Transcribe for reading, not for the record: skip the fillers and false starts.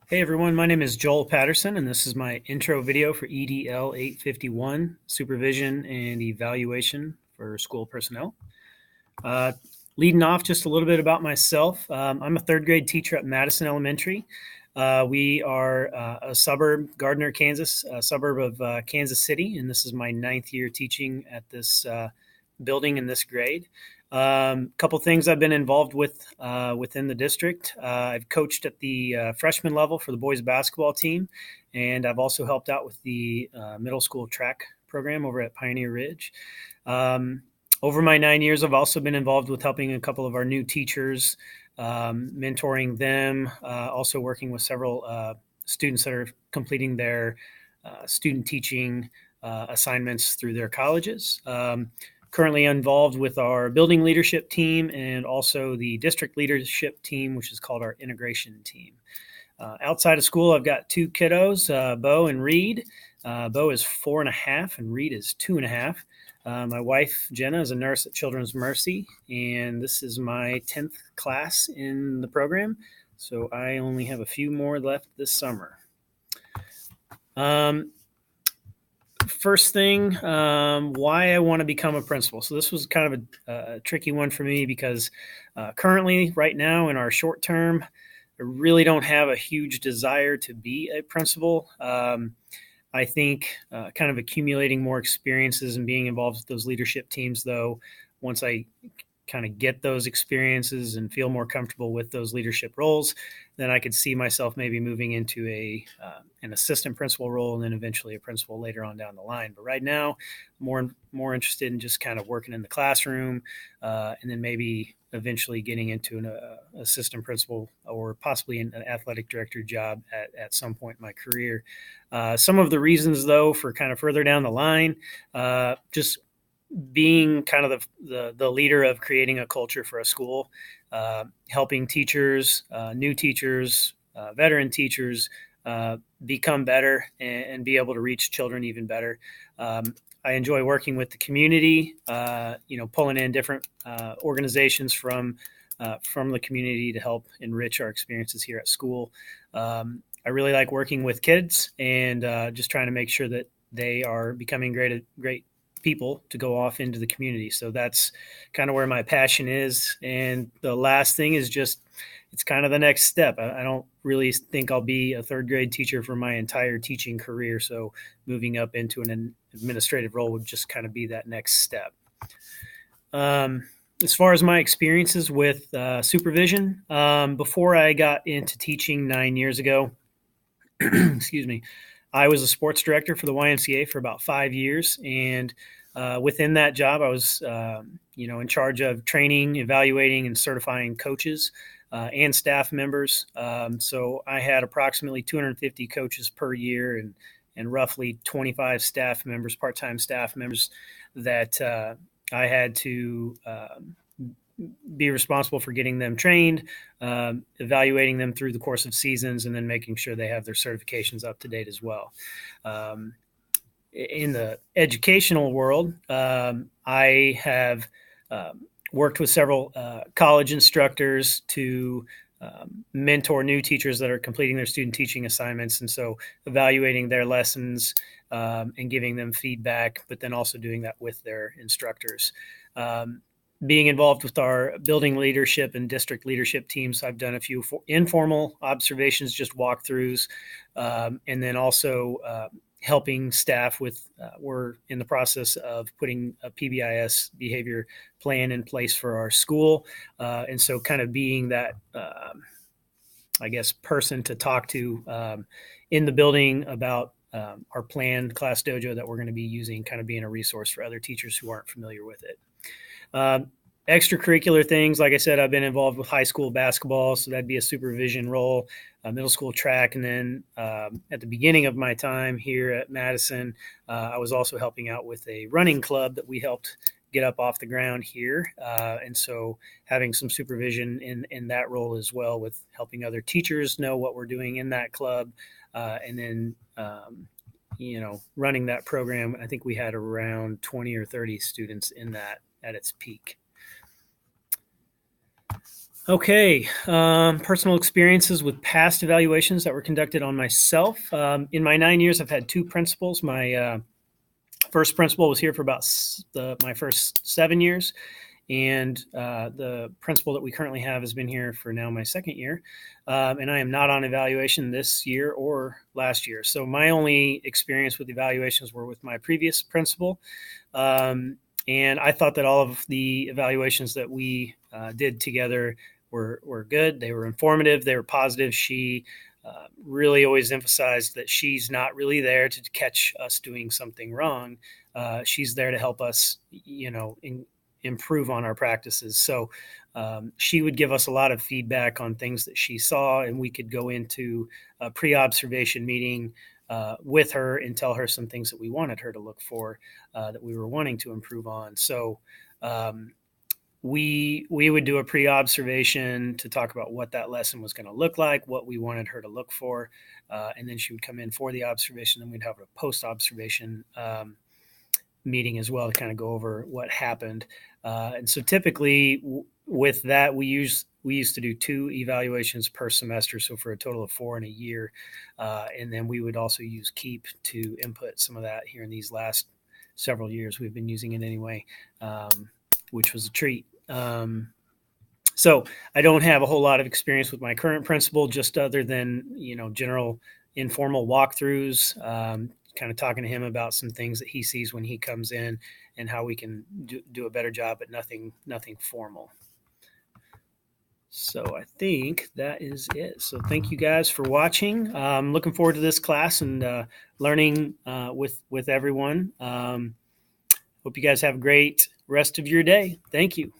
Hey everyone, my name is Joel Patterson, and this is my intro video for EDL 851, Supervision and Evaluation for School Personnel. Uh, Leading off, just a little bit about myself. I'm a third grade teacher at Madison Elementary. We are a suburb, Gardner, Kansas, a suburb of Kansas City, and this is my ninth year teaching at this building in this grade. Couple things I've been involved with within the district. I've coached at the freshman level for the boys basketball team, and I've also helped out with the middle school track program over at Pioneer Ridge. Over my 9 years, I've also been involved with helping a couple of our new teachers, mentoring them, also working with several students that are completing their student teaching assignments through their colleges. Currently involved with our building leadership team and also the district leadership team, which is called our integration team. Outside of school, I've got two kiddos, Bo and Reed. Bo is 4.5 and Reed is 2.5. My wife, Jenna, is a nurse at Children's Mercy, and this is my 10th class in the program, so I only have a few more left this summer. First thing, why I want to become a principal. So this was kind of a tricky one for me because currently, right now, in our short term, I really don't have a huge desire to be a principal. I think kind of accumulating more experiences and being involved with those leadership teams, though, once I kind of get those experiences and feel more comfortable with those leadership roles, then I could see myself maybe moving into an assistant principal role and then eventually a principal later on down the line. But right now, more interested in just kind of working in the classroom and then maybe eventually getting into an assistant principal or possibly an athletic director job at some point in my career. Some of the reasons, though, for kind of further down the line, just being kind of the leader of creating a culture for a school, helping teachers, new teachers, veteran teachers become better and be able to reach children even better. I enjoy working with the community, pulling in different organizations from the community to help enrich our experiences here at school. I really like working with kids and just trying to make sure that they are becoming great people to go off into the community. So that's kind of where my passion is. And the last thing is just, it's kind of the next step. I don't really think I'll be a third grade teacher for my entire teaching career. So moving up into an administrative role would just kind of be that next step. As far as my experiences with supervision, before I got into teaching 9 years ago, excuse me, I was a sports director for the YMCA for about 5 years, and within that job, I was, in charge of training, evaluating, and certifying coaches and staff members. So I had approximately 250 coaches per year and roughly 25 staff members, part-time staff members that I had to be responsible for getting them trained, evaluating them through the course of seasons, and then making sure they have their certifications up to date as well. In the educational world, I have worked with several college instructors to mentor new teachers that are completing their student teaching assignments. And so evaluating their lessons and giving them feedback, but then also doing that with their instructors. Being involved with our building leadership and district leadership teams, I've done a few informal observations, just walkthroughs, and then also helping staff with, we're in the process of putting a PBIS behavior plan in place for our school. And so kind of being that, person to talk to in the building about our planned class dojo that we're going to be using, kind of being a resource for other teachers who aren't familiar with it. Extracurricular things, like I said, I've been involved with high school basketball, so that'd be a supervision role, middle school track, and then at the beginning of my time here at Madison, I was also helping out with a running club that we helped get up off the ground here, and so having some supervision in that role as well, with helping other teachers know what we're doing in that club, and then running that program. I think we had around 20 or 30 students in that at its peak. Okay, personal experiences with past evaluations that were conducted on myself. In my 9 years, I've had two principals. My first principal was here for about my first 7 years, and the principal that we currently have has been here for now my second year, and I am not on evaluation this year or last year. So my only experience with evaluations were with my previous principal, and I thought that all of the evaluations that we did together were good. They were informative. They were positive. She really always emphasized that she's not really there to catch us doing something wrong. She's there to help us, improve on our practices. So she would give us a lot of feedback on things that she saw, and we could go into a pre-observation meeting with her and tell her some things that we wanted her to look for, that we were wanting to improve on. So we would do a pre-observation to talk about what that lesson was going to look like, what we wanted her to look for, and then she would come in for the observation. Then we'd have a post-observation meeting as well to kind of go over what happened. And so typically with that, we used to do 2 evaluations per semester, so for a total of 4 in a year. And then we would also use Keep to input some of that here in these last several years. We've been using it anyway, which was a treat. So I don't have a whole lot of experience with my current principal, just other than, general informal walkthroughs, kind of talking to him about some things that he sees when he comes in and how we can do a better job, but nothing formal. So I think that is it. So thank you guys for watching. Looking forward to this class and learning with everyone. Hope you guys have a great rest of your day. Thank you.